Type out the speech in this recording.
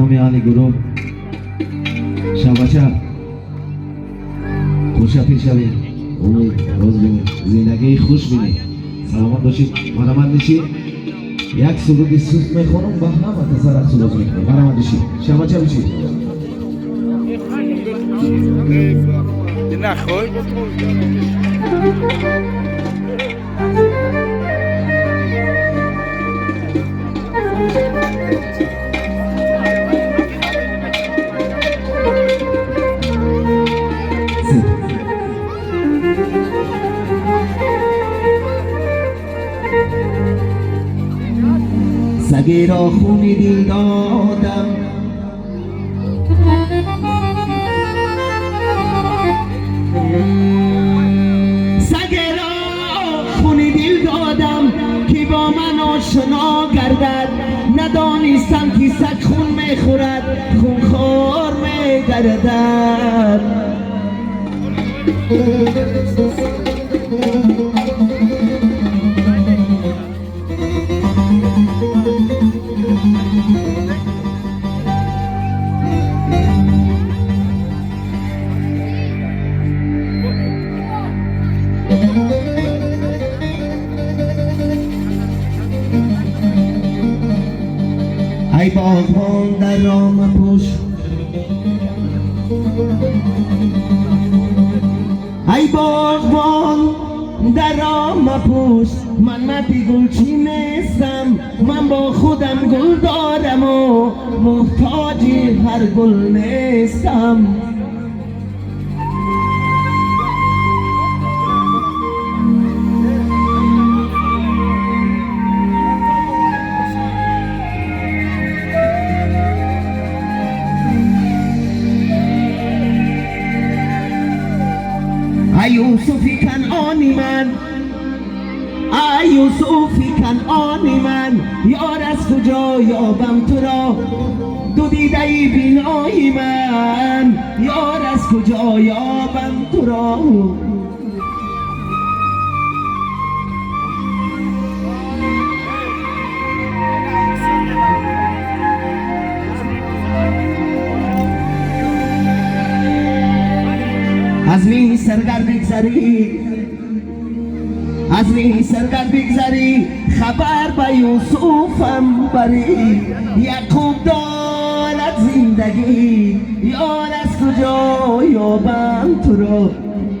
تمام اهل گروه شبچه خوشا پیش شوید امید روز بینید زندگی خوش بینید سلامت باشید مرحمت باشید یک سرودی سوز میخونم با همه تسرق سرود میکنم مرحمت باشید شبچه باشید نخوای سگی را خونی دل دادم سگی را خونی دل دادم که با من آشنا گردد ندانستم که سگ خون میخورد خونخوار میگردد ای باغبان در رام پوش ای باغبان در رام پوش من مپی گلچی نیستم من با خودم گل دارم و محتاج هر گل نیستم ای یوسفی کنعانی من ای یوسفی کنعانی من یار از کجا یابم تو را دو دیده ای بینایی من یار از کجا یابم تو را از می سرگر بگذری از می سرگر بگذری خبر به یوسفم بری یعقوب دارد زندگی یار از کجا یابم تو را